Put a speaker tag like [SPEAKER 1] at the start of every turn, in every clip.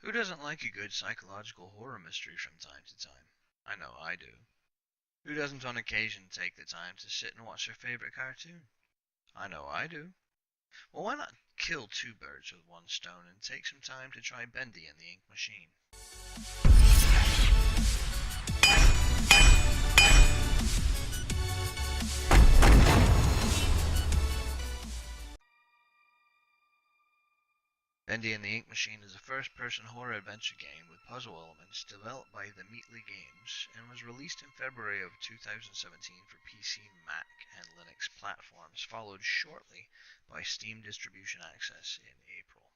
[SPEAKER 1] Who doesn't like a good psychological horror mystery from time to time? I know I do. Who doesn't on occasion take the time to sit and watch their favorite cartoon? I know I do. Well, why not kill two birds with one stone and take some time to try Bendy and the Ink Machine? Bendy and the Ink Machine is a first-person horror adventure game with puzzle elements developed by the Meatly Games and was released in February of 2017 for PC, Mac, and Linux platforms, followed shortly by Steam distribution access in April.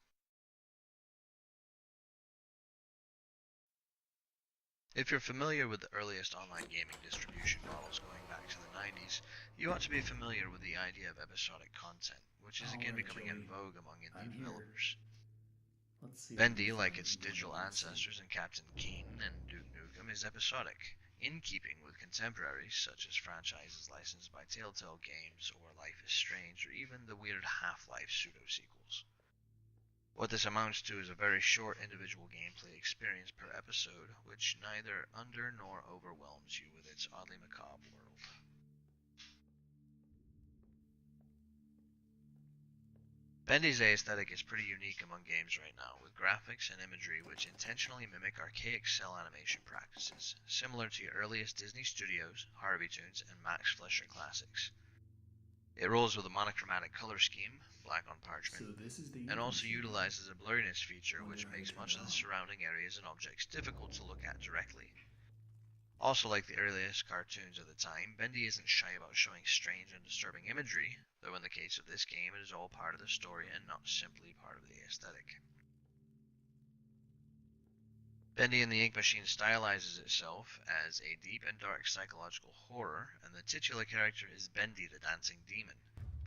[SPEAKER 1] If you're familiar with the earliest online gaming distribution models going back to the 90s, you ought to be familiar with the idea of episodic content, which is again
[SPEAKER 2] Alright,
[SPEAKER 1] becoming in
[SPEAKER 2] Joey.
[SPEAKER 1] vogue among indie
[SPEAKER 2] I'm here.
[SPEAKER 1] developers.
[SPEAKER 2] Let's see if we can
[SPEAKER 1] Bendy, like
[SPEAKER 2] find
[SPEAKER 1] its
[SPEAKER 2] what I
[SPEAKER 1] digital
[SPEAKER 2] want to see.
[SPEAKER 1] ancestors in Captain Keen and Duke Nukem, is episodic, in keeping with contemporaries such as franchises licensed by Telltale Games or Life is Strange or even the weird Half-Life pseudo-sequels. What this amounts to is a very short individual gameplay experience per episode, which neither under nor overwhelms you with its oddly macabre world. Bendy's aesthetic is pretty unique among games right now, with graphics and imagery which intentionally mimic archaic cell animation practices, similar to your earliest Disney Studios, Harvey Toons, and Max Fleischer classics. It rolls with a monochromatic color scheme, black on
[SPEAKER 2] So
[SPEAKER 1] parchment,
[SPEAKER 2] this is the
[SPEAKER 1] and
[SPEAKER 2] ink
[SPEAKER 1] also
[SPEAKER 2] machine.
[SPEAKER 1] utilizes a blurriness feature
[SPEAKER 2] Wonder
[SPEAKER 1] which
[SPEAKER 2] how to
[SPEAKER 1] makes
[SPEAKER 2] turn
[SPEAKER 1] much
[SPEAKER 2] it
[SPEAKER 1] of the
[SPEAKER 2] on.
[SPEAKER 1] surrounding areas and objects difficult to look at directly. Also, like the earliest cartoons of the time, Bendy isn't shy about showing strange and disturbing imagery, though in the case of this game it is all part of the story and not simply part of the aesthetic. Bendy and the Ink Machine stylizes itself as a deep and dark psychological horror, and the titular character is Bendy the Dancing Demon.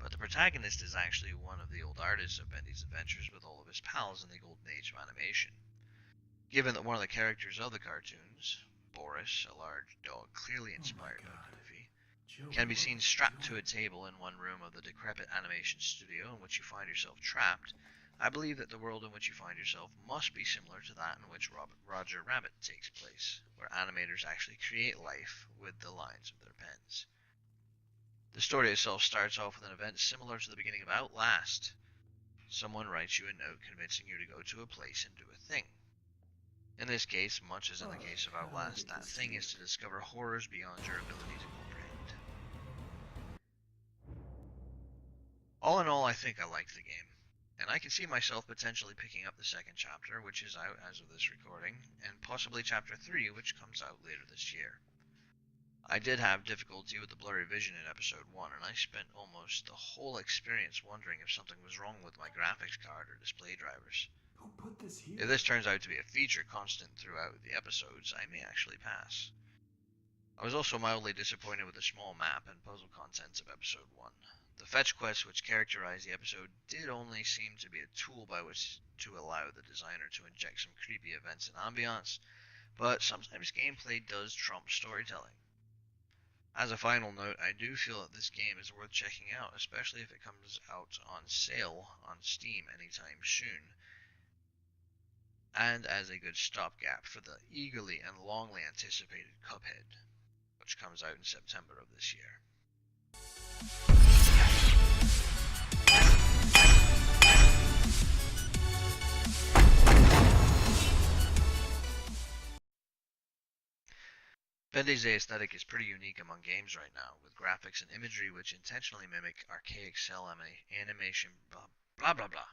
[SPEAKER 1] But the protagonist is actually one of the old artists of Bendy's adventures with all of his pals in the golden age of animation. Given that one of the characters of the cartoons, Boris, a large dog clearly
[SPEAKER 2] Oh my
[SPEAKER 1] inspired by
[SPEAKER 2] god.
[SPEAKER 1] Goofy,
[SPEAKER 2] Joey,
[SPEAKER 1] can be
[SPEAKER 2] what
[SPEAKER 1] seen
[SPEAKER 2] are you
[SPEAKER 1] strapped to a
[SPEAKER 2] doing?
[SPEAKER 1] table in one room of the decrepit animation studio in which you find yourself trapped, I believe that the world in which you find yourself must be similar to that in which Roger Rabbit takes place, where animators actually create life with the lines of their pens. The story itself starts off with an event similar to the beginning of Outlast. Someone writes you a note convincing you to go to a place and do a thing. In this case, much as in the
[SPEAKER 2] Oh,
[SPEAKER 1] case of
[SPEAKER 2] God, I
[SPEAKER 1] Outlast,
[SPEAKER 2] hate
[SPEAKER 1] that
[SPEAKER 2] this
[SPEAKER 1] thing is
[SPEAKER 2] game.
[SPEAKER 1] to discover horrors beyond your ability to comprehend. All in all, I think I liked the game, and I can see myself potentially picking up the second chapter, which is out as of this recording, and possibly chapter 3, which comes out later this year. I did have difficulty with the blurry vision in episode 1, and I spent almost the whole experience wondering if something was wrong with my graphics card or display drivers.
[SPEAKER 2] Who put this
[SPEAKER 1] If
[SPEAKER 2] here?
[SPEAKER 1] this turns out to be a feature constant throughout the episodes, I may actually pass. I was also mildly disappointed with the small map and puzzle contents of episode 1. The fetch quests which characterize the episode did only seem to be a tool by which to allow the designer to inject some creepy events and ambiance, but sometimes gameplay does trump storytelling. As a final note, I do feel that this game is worth checking out, especially if it comes out on sale on Steam anytime soon, and as a good stopgap for the eagerly and longly anticipated Cuphead, which comes out in September of this year. Bendy's aesthetic is pretty unique among games right now, with graphics and imagery which intentionally mimic archaic cell animation blah blah blah.